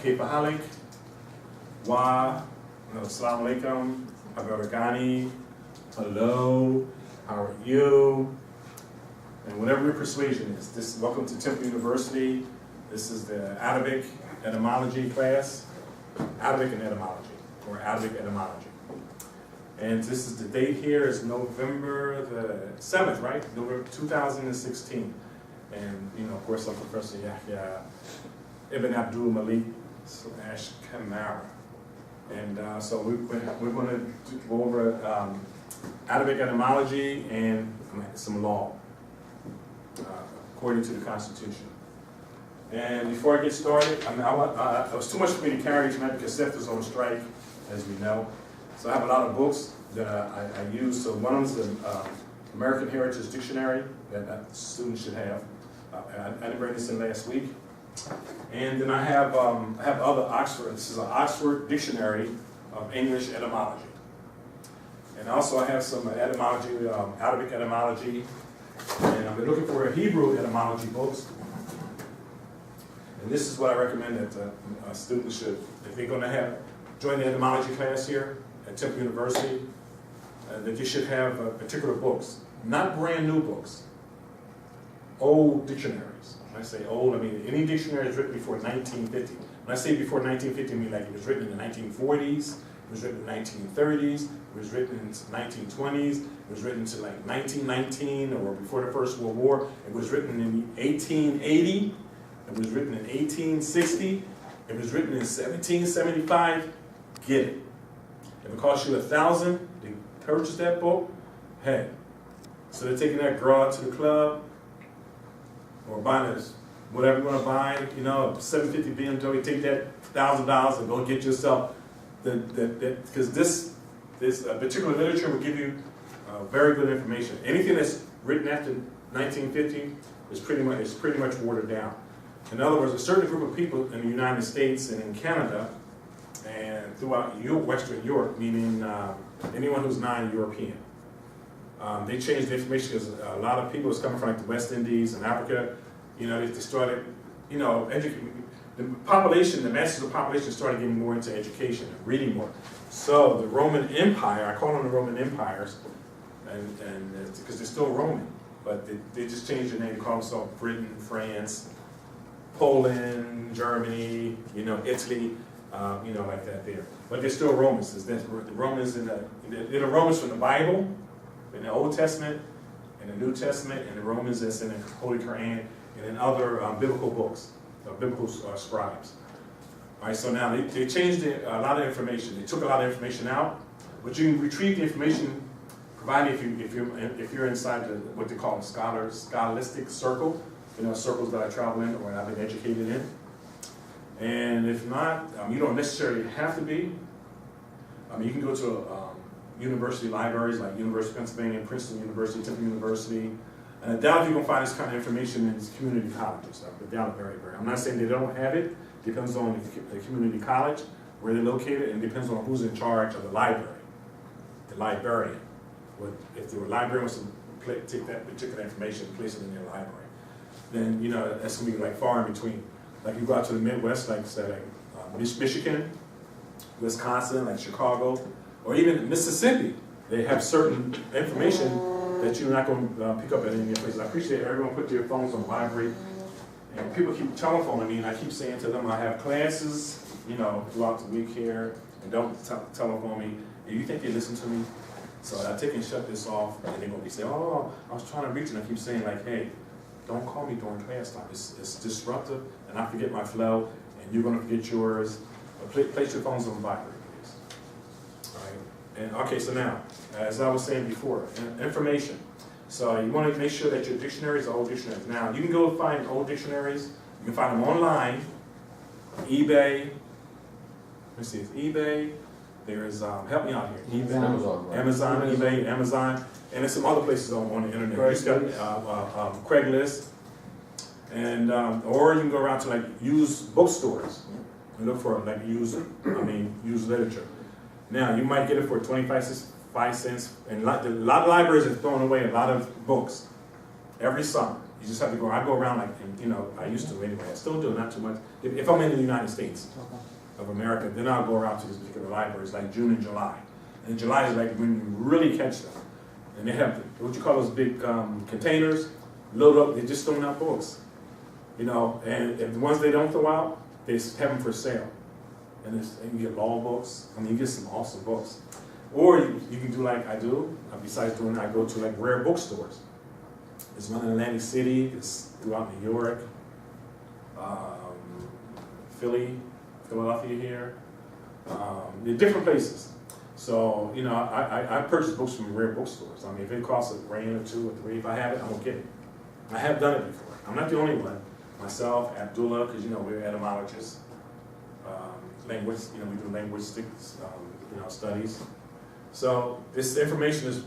Kefahalik, Wa, Assalamu alaikum, Abaragani, hello, how are you? And whatever your persuasion is, welcome to Temple University. This is the Arabic etymology class, Arabic and etymology, or Arabic etymology. And this is the date here is November the 7th, right? November 2016. And, of course, I'm Professor Yahya Ibn Abdul Malik / Kamara. And so we're going to go over Arabic etymology and some law, according to the Constitution. And before I get started, it was too much for me to carry tonight because Seth is on strike, as we know. So I have a lot of books that I use. So one of them is the American Heritage Dictionary that students should have. I didn't bring this in last week. And then I have other Oxford. This is an Oxford Dictionary of English etymology. And also I have some etymology, Arabic etymology. And I've been looking for Hebrew etymology books. And this is what I recommend that students should, if they're going to join the etymology class here at Temple University, that you should have particular books, not brand new books, old dictionaries. When I say old, I mean any dictionary is written before 1950. When I say before 1950, I mean like it was written in the 1940s, it was written in the 1930s, it was written in the 1920s, it was written to like 1919 or before the First World War, it was written in 1880, it was written in 1860, it was written in 1775, get it. If it costs you $1,000 to purchase that book, hey, so they're taking that girl out to the club, or buying this, whatever you want to buy, a 750 BMW, take that $1,000 and go get yourself because this particular literature will give you very good information. Anything that's written after 1950 is pretty much watered down. In other words, a certain group of people in the United States and in Canada and throughout Western Europe, meaning anyone who's non-European, they changed the information because a lot of people is coming from like the West Indies and Africa. They started, the population, the masses of the population started getting more into education and reading more. So the Roman Empire, I call them the Roman Empires, and because they're still Roman, but they just changed the name. They call themselves Britain, France, Poland, Germany, Italy, like that there. But they're still Romans. The Romans they're the Romans from the Bible, in the Old Testament, in the New Testament, and the Romans that's in the Holy Quran, and in other biblical books, biblical scribes. All right, so now they changed a lot of information. They took a lot of information out, but you can retrieve the information, provided if you're inside what they call a scholastic circle, circles that I travel in or I've been educated in. And if not, you don't necessarily have to be. You can go to university libraries like University of Pennsylvania, Princeton University, Temple University. And I doubt you're going to find this kind of information in these community colleges. I doubt it very, very. I'm not saying they don't have it. Depends on the community college, where they're located, and depends on who's in charge of the library. The librarian. If the librarian wants to take that particular information and place it in their library, then that's going to be like far in between. Like you go out to the Midwest, like say like Michigan, Wisconsin, like Chicago, or even Mississippi. They have certain information that you're not going to pick up at any other places. I appreciate everyone put their phones on vibrate. And people keep telephoning me, and I keep saying to them, I have classes, throughout the week here, and don't telephone me. And you think they listen to me? So I take and shut this off, and they're going to be saying, oh, I was trying to reach, and I keep saying like, hey, don't call me during class time. It's disruptive, and I forget my flow, and you're going to forget yours. But place your phones on vibrate, please. All right. And okay, so now, as I was saying before, information. So you want to make sure that your dictionaries are old dictionaries. Now, you can go find old dictionaries. You can find them online, eBay. Let me see, it's eBay. There's, help me out here. eBay, Amazon, eBay, Amazon, and there's some other places on the internet. You just got Craigslist, and or you can go around to like used bookstores and look for like used literature. Now, you might get it for 25 cents, and a lot of libraries are throwing away a lot of books every summer. You just have to go, I go around like, you know, I used to anyway, I still do, not too much. If I'm in the United States of America, then I'll go around to these particular libraries, like June and July. And July is like when you really catch them. And they have, what you call those big containers, load up, they're just throwing out books. You know, and if the ones they don't throw out, they have them for sale. And you get law books, I mean, you get some awesome books. Or you can do like I do, besides doing that, I go to like rare bookstores. There's one in Atlantic City, it's throughout New York, Philadelphia here, in different places. So, you know, I purchase books from rare bookstores. I mean, if it costs $1 or $2 or $3, if I have it, I'm gonna get it. I have done it before. I'm not the only one. Myself, Abdul, because, you know, we're etymologists. Language, you know, we do linguistics, you know, studies. So this information is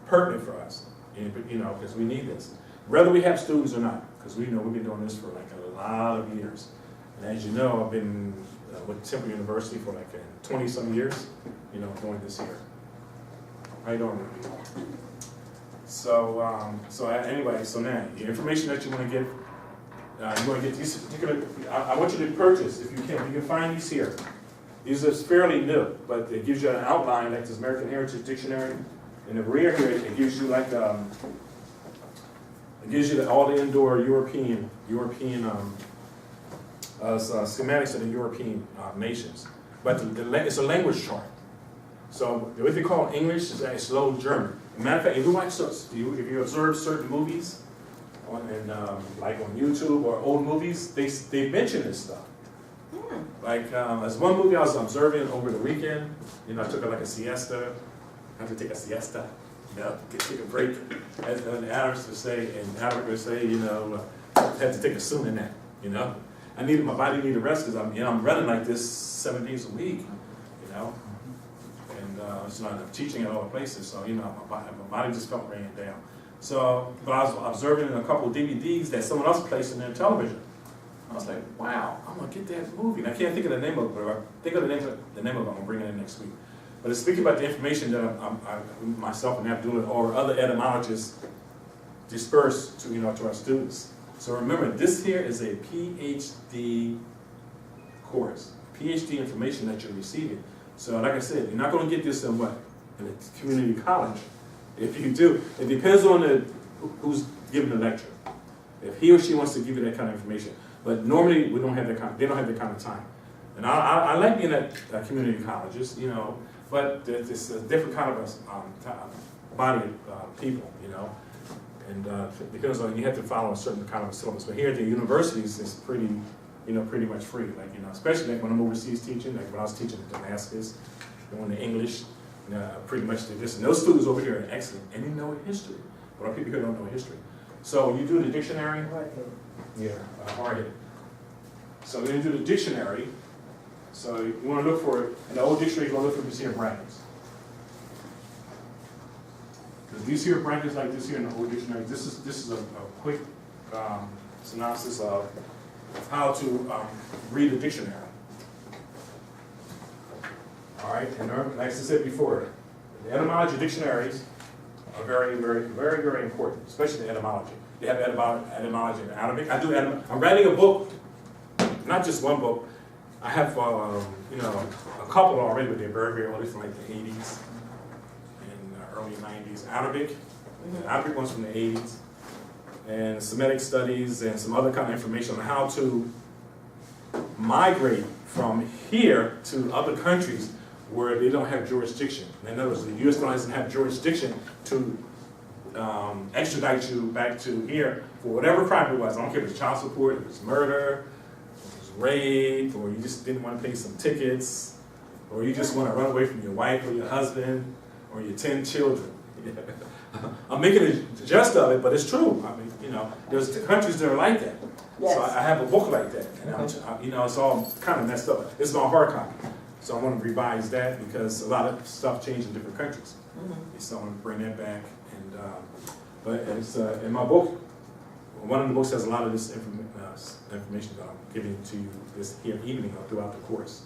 pertinent for us, you know, because we need this. Whether we have students or not, because we know we've been doing this for like a lot of years. And as you know, I've been with Temple University for like 20-some years, you know, doing this here. How you doing, Ruby? So anyway, so now, the information that you want to get, you want to get these particular, I want you to purchase, if you can find these here. These are fairly new, but it gives you an outline, like this American Heritage Dictionary. In the rear here, it gives you like, it gives you all the indoor European schematics of the European nations. But it's a language chart. So what they call English is actually slow German. Matter of fact, if you watch, if you observe certain movies, like on YouTube or old movies, they mention this stuff. Like there's one movie I was observing over the weekend. You know, I took like a siesta. I had to take a siesta. You know, take a break. As the Arabs would say, you know, I had to take a soon nap. You know, my body needed rest because I'm running like this 7 days a week. You know, and so I'm teaching at all the places. So you know, my body just felt ran down. So, but I was observing a couple of DVDs that someone else placed in their television. I was like, wow, I'm gonna get that movie. And I can't think of the name of it, but if I think of the name of it, I'm gonna bring it in next week. But it's speaking about the information that I myself and Abdul or other etymologists disperse to, you know, to our students. So remember, this here is a PhD course, PhD information that you're receiving. So like I said, you're not gonna get this in what? In a community college. If you do, it depends on who's giving the lecture. If he or she wants to give you that kind of information. But normally, they don't have that kind of time. And I like being at community colleges, you know, but it's a different kind of body of people, you know. And because you have to follow a certain kind of syllabus. But here at the universities, it's pretty, you know, pretty much free. Like, you know, especially like when I'm overseas teaching, like when I was teaching in Damascus, doing the English, pretty much did this. And those students over here are excellent, and they know history. But our people here don't know history. So you do the dictionary. Yeah, hard-headed. So then you do the dictionary. So you want to look for it. In the old dictionary, you want to look for these here brackets. Because these here brackets like this here in the old dictionary, this is a quick synopsis of how to read a dictionary. All right, and like I said before, the etymology dictionaries are very, very, very, very important, especially the etymology. They have etymology in Arabic. I'm writing a book, not just one book. I have, you know, a couple already, but they're very, very early from like the 80s and early 90s. Arabic, the Arabic one's from the 80s, and Semitic studies and some other kind of information on how to migrate from here to other countries where they don't have jurisdiction. In other words, the U.S. doesn't have jurisdiction to extradite you back to here for whatever crime it was. I don't care if it's child support, if it's murder, if it's rape, or you just didn't want to pay some tickets, or you just want to run away from your wife or your husband or your 10 children. I'm making a jest of it, but it's true. I mean, you know, there's countries that are like that. Yes. So I have a book like that, and you know, it's all kind of messed up. It's my hard copy. So I want to revise that because a lot of stuff changed in different countries. So I want to bring that back. And but it's in my book. One of the books has a lot of this information that I'm giving to you this here evening or throughout the course.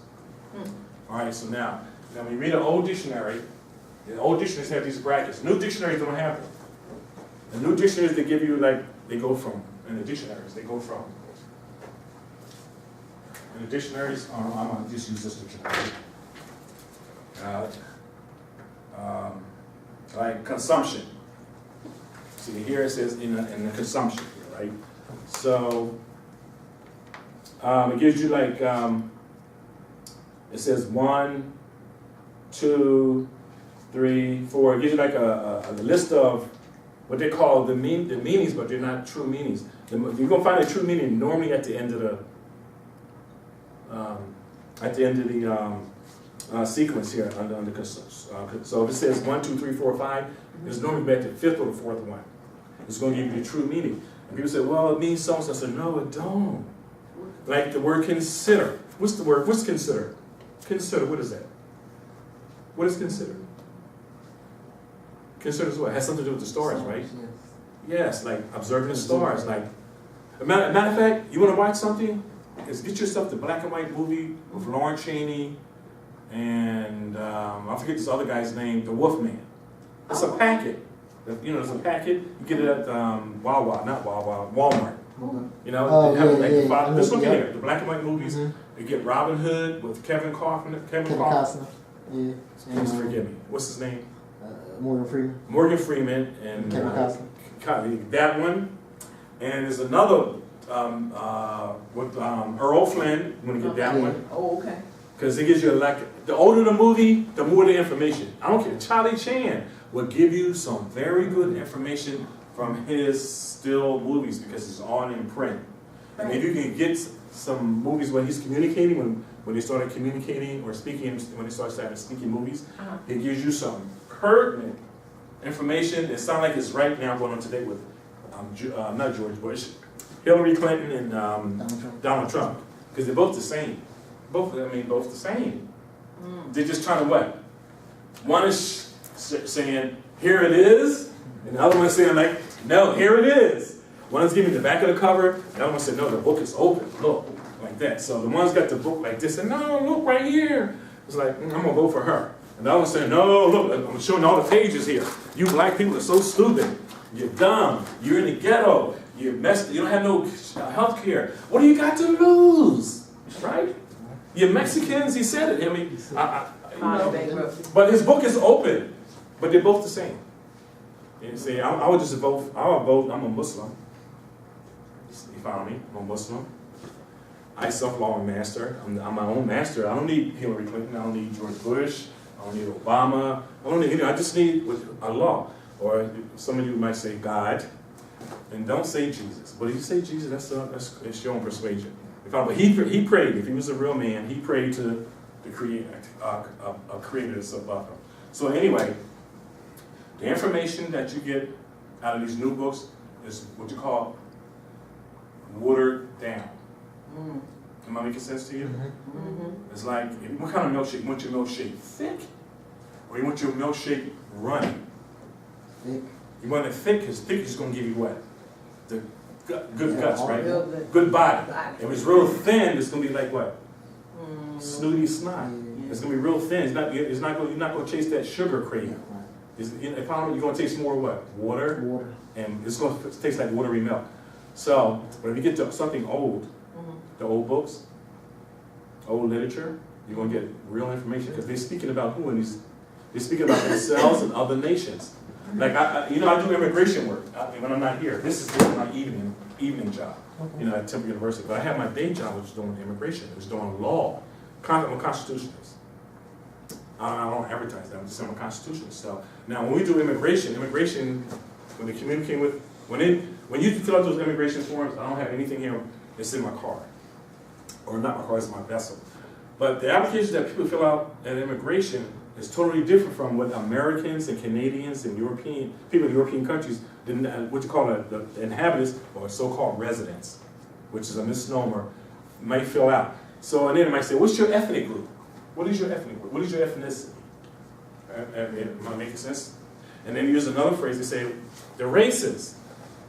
All right. So now when you read an old dictionary, the old dictionaries have these brackets. New dictionaries don't have them. The new dictionaries, they give you like they go from, in the dictionaries, they go from, in the dictionaries, I'm gonna just use this dictionary. Like consumption. See, here it says in the consumption, right? So, it gives you like, it says 1, 2, 3, 4. It gives you like a list of what they call the meanings, but they're not true meanings. You're gonna find a true meaning normally at the end of the sequence here under so if it says 1, 2, 3, 4, 5, it's normally back to the 5th or the 4th one. It's going to give you the true meaning. And people say, well, it means so and so. I said, no, it don't. Like the word consider. What's the word? What's consider? Consider, what is that? What is consider? Consider is what? It has something to do with the stars, right? Yes, like observing the stars. Like, matter of fact, you want to watch something? Is get yourself the black and white movie with Lauren Cheney and I forget this other guy's name, The Wolfman. It's a packet. You know, it's a packet. You get it at Walmart. You know, just look here. The black and white movies. You get Robin Hood with Kevin Costner. Yeah. Please forgive me. What's his name? Morgan Freeman. Morgan Freeman and Kevin Costner. That one. And there's another with Earl Flynn. You want to get that one? Oh, okay. Because it gives you the older the movie, the more the information. I don't care. Charlie Chan will give you some very good information from his still movies because it's on in print. Right. And if you can get some movies when he's communicating, when they started communicating or speaking, when they started speaking movies, it gives you some pertinent information that sounds like it's right now going on today with not George Bush, Hillary Clinton and Donald Trump, because they're both the same. Both the same. They're just trying to what? One is saying, here it is, and the other one is saying like, no, here it is. One is giving the back of the cover, the other one said, no, the book is open, look, like that. So the one's got the book like this, and no, look right here. It's like, I'm gonna vote for her. And the other one's saying, no, look, I'm showing all the pages here. You black people are so stupid. You're dumb. You're in the ghetto. You're messed. You don't have no health care. What do you got to lose? Right? You're Mexicans. He said it. I mean, you know, but his book is open. But they're both the same. You see, I would just vote. I would vote. I'm a Muslim. You follow me? I'm a Muslim. I self-law and master. I'm my own master. I don't need Hillary Clinton. I don't need George Bush. I don't need Obama. I don't need. I just need Allah. Or some of you might say God, and don't say Jesus. But if you say Jesus, that's your own persuasion. But he prayed. If he was a real man, he prayed to the Creator, a Creator that's above him. So anyway, the information that you get out of these new books is what you call watered down. Am I making sense to you? It's like, what kind of milkshake? You want your milkshake thick, or you want your milkshake runny? Thick. You want it thick, because thick is going to give you what? The good guts, right? Good body. If it's real thin, it's going to be like what? Snooty snot. It's going to be real thin. You're not going to chase that sugar craving. You're going to taste more what? Water. And it's going to taste like watery milk. So, but if you get to something old, the old books, old literature, you're going to get real information, because they're speaking about who in these. They're speaking about themselves and other nations. Like I do immigration work when I'm not here. This is my evening job, at Temple University. But I have my day job, which is doing immigration. It was doing law. I'm a constitutionalist. I don't advertise that. I'm just a constitutionalist. So now, when we do immigration, when they communicate with, when you fill out those immigration forms, I don't have anything here. It's in my car, or not my car. It's my vessel. But the applications that people fill out at immigration is totally different from what Americans and Canadians and people in European countries, what you call the inhabitants or so-called residents, which is a misnomer, might fill out. So, and then it might say, what's your ethnic group? What is your ethnic group? What is your ethnicity? Am I making sense? And then you use another phrase, they say, the races.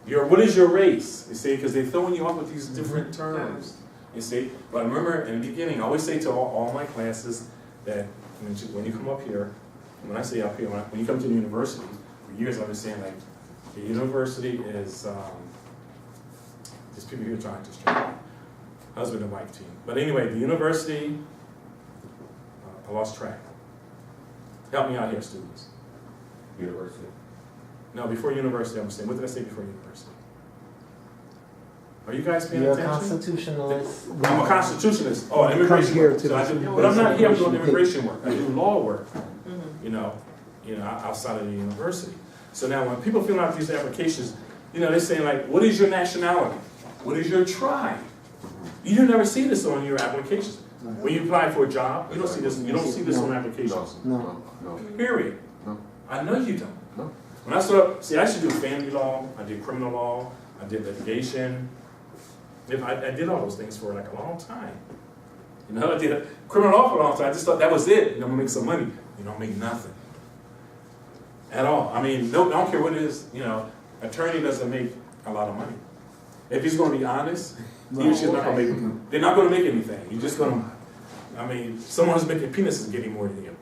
What is your race? You see, because they're throwing you up with these different terms. You see, but remember in the beginning, I always say to all my classes that when you come up here, when I say up here, when you come to the university, for years I've been saying like, the university is There's people here trying to strike. Husband and wife team. But anyway, the university, I lost track. Help me out here, students. University. No, before university, I'm saying, what did I say before university? Are you guys paying You're a attention? constitutionalist. I'm a constitutionalist. Oh, Come immigration here work. to So I the- do, but I'm not here, I'm doing Immigration. immigration work. I do law work, you know, outside of the university. So now when people fill out these applications, they're saying like, what is your nationality? What is your tribe? You do never see this on your applications. When you apply for a job, you don't see this. You don't see this on applications. No. Period. No. I know you don't. No. When I started, I should do family law. I did criminal law. I did litigation. I did all those things for like a long time. I did criminal law for a long time. I just thought that was it. I'm gonna make some money. You don't make nothing at all. I mean, no, I don't care what it is. Attorney doesn't make a lot of money. If he's gonna be honest, he or she's not gonna make. They're not gonna make anything. You're just gonna. I mean, someone who's making peanuts is getting more than you.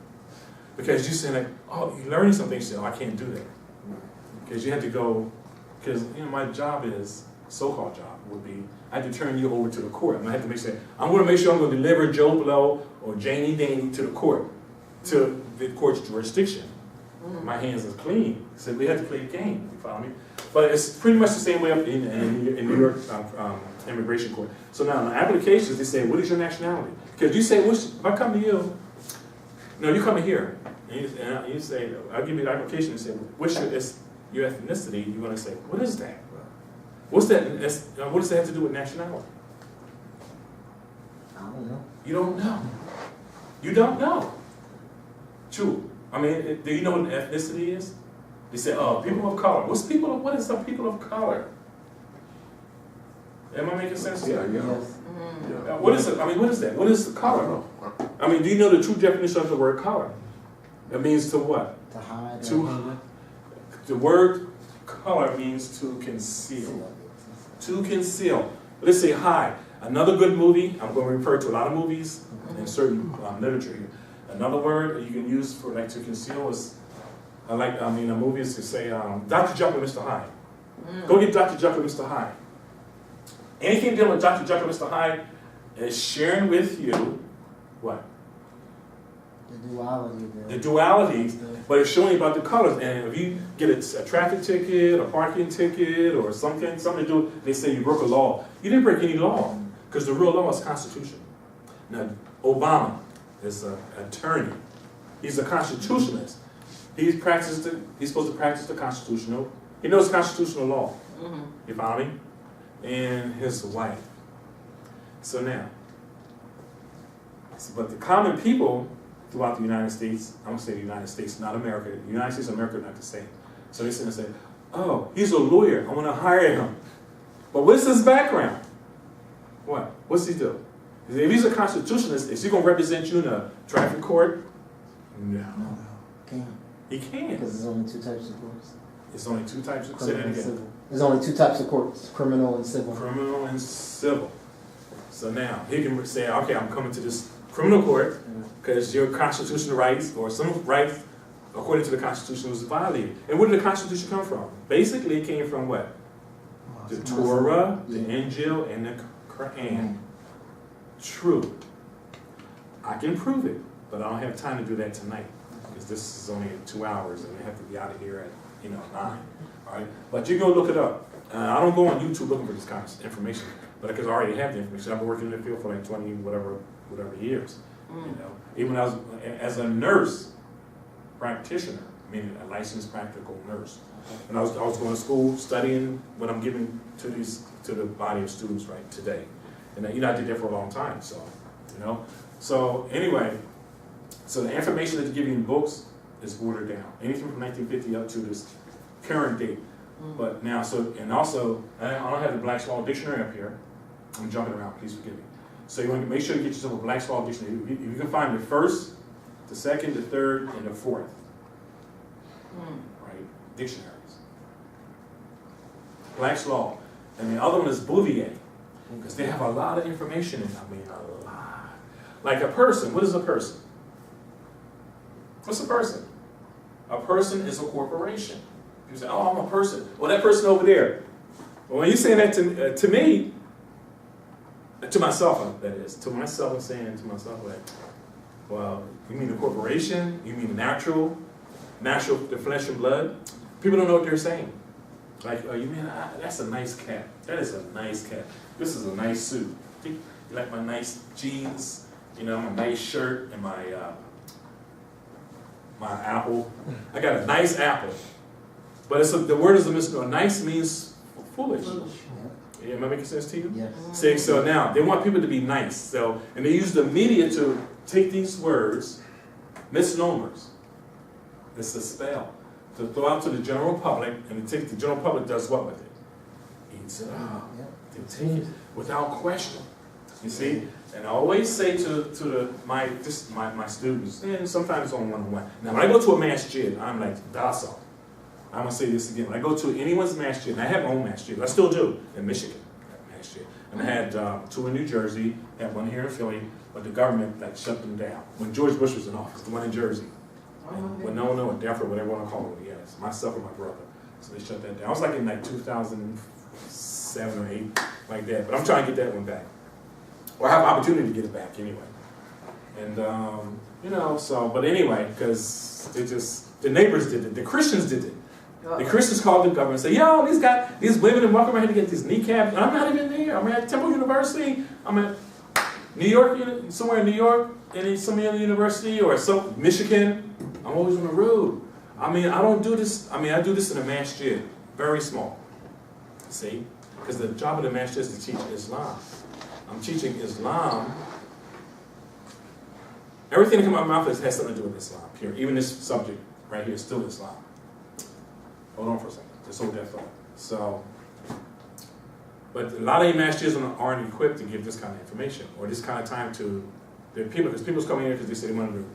Because you say like, oh, you're learning something, you say, oh, I can't do that. Because you have to go, because my job is, so-called job would be, I have to turn you over to the court. I'm gonna have to I'm gonna make sure I'm gonna deliver Joe Blow or Janie Danny to the court, to the court's jurisdiction. My hands are clean. So we have to play the game, you follow me? But it's pretty much the same way up in New York immigration court. So now in the applications, they say, what is your nationality? Because you say, if I come to you, no, you come here, and you say, I'll give you the application and say, what's your ethnicity? You're going to say, what is that? What's that? What does that have to do with nationality? I don't know. You don't know. You don't know. True. I mean, do you know what an ethnicity is? They say, oh, people of color. What is some people of color? Am I making sense to you? Yeah. Yes. What is it? I mean, what is that? What is the color? I mean, do you know the true definition of the word color? It means to what? To hide. To the word color means to conceal. To conceal. Let's say hide. Another good movie. I'm going to refer to a lot of movies and certain literature here. Another word you can use for like to conceal is a movie is to say Dr. Jekyll and Mr. Hyde. Go get Dr. Jekyll and Mr. Hyde. Anything dealing with Dr. Jekyll and Mr. Hyde is sharing with you what? The duality. The duality, but it's showing you about the colors. And if you get a traffic ticket, a parking ticket, or something to do, they say you broke a law. You didn't break any law, because the real law is Constitution. Now, Obama is an attorney. He's a constitutionalist. He's supposed to practice the constitutional. He knows constitutional law. You follow me? And his wife. So now, but the common people throughout the United States, I'm going to say the United States, not America. The United States and America are not the same. So they sit and say, oh, he's a lawyer. I want to hire him. But what's his background? What? What's he do? If he's a constitutionalist, is he going to represent you in a traffic court? No. No. Can't. He can't. Because there's only two types of courts. It's only two types of, say Criminal that and again. civil. There's only two types of courts, criminal and civil. Criminal and civil. So now, he can say, okay, I'm coming to this criminal court because your constitutional rights or some rights according to the Constitution was violated. And where did the Constitution come from? Basically, it came from what? The Torah, the Injil, and the Quran. True. I can prove it, but I don't have time to do that tonight because this is only 2 hours and we have to be out of here at 9. All right, but you go look it up. I don't go on YouTube looking for this kind of information, but because I already have the information. I've been working in the field for like 20 whatever years. Even as a nurse practitioner, meaning a licensed practical nurse. And I was going to school studying what I'm giving to the body of students right today. And I did that for a long time. So anyway, so the information that you give you in books is watered down. Anything from 1950 up to this current date. But now, and also, I don't have the Black's Law Dictionary up here. I'm jumping around, please forgive me. So you want to make sure you get yourself a Black's Law Dictionary. If you can find the first, the second, the third, and the fourth. Right? Dictionaries. Black's Law. And the other one is Bouvier. Because they have a lot of information in it. I mean, a lot. Like a person. What is a person? What's a person? A person is a corporation. You say, oh, I'm a person. Well, that person over there. Well, when you say that to me, to myself, that is. To myself, I'm saying to myself, like, well, you mean the corporation? You mean the natural, the flesh and blood? People don't know what they're saying. Like, oh, you mean, that's a nice cap. That is a nice cap. This is a nice suit. You like my nice jeans, you know, my nice shirt, and my my apple. I got a nice apple. But the word is a misnomer. Nice means foolish. Yeah, am I making sense to you? Yes. See, so now, they want people to be nice. So, and they use the media to take these words, misnomers, it's a spell, to throw out to the general public, and the general public does what with it? Eats it up. They take it without question. You see? And I always say to my students, and sometimes on one-on-one, now when I go to a masjid, I'm like docile. I'm going to say this again. When I go to anyone's masjid, and I have my own masjid, I still do, in Michigan, masjid. And I had 2 in New Jersey, had 1 here in Philly, but the government shut them down. When George Bush was in office, the one in Jersey. And when no one knew it, Defra, whatever you want to call it, yes, myself and my brother. So they shut that down. I was like in 2007 or 8, like that. But I'm trying to get that one back. Or I have an opportunity to get it back anyway. And, you know, so, but anyway, because the neighbors did it, the Christians did it. The Christians called the government and said, yo, these women and welcome ahead to get these kneecaps. And I'm not even there. I'm at Temple University. I'm at New York, somewhere in New York, in some other university, or some Michigan. I'm always on the road. I mean, I don't do this. I mean, I do this in a masjid, very small. See? Because the job of the masjid is to teach Islam. I'm teaching Islam. Everything that comes out of my mouth has something to do with Islam. Here, even this subject right here is still Islam. Hold on for a second. Just hold that thought. So, but a lot of masjids aren't equipped to give this kind of information or this kind of time to their people, because people's coming here because they say they want to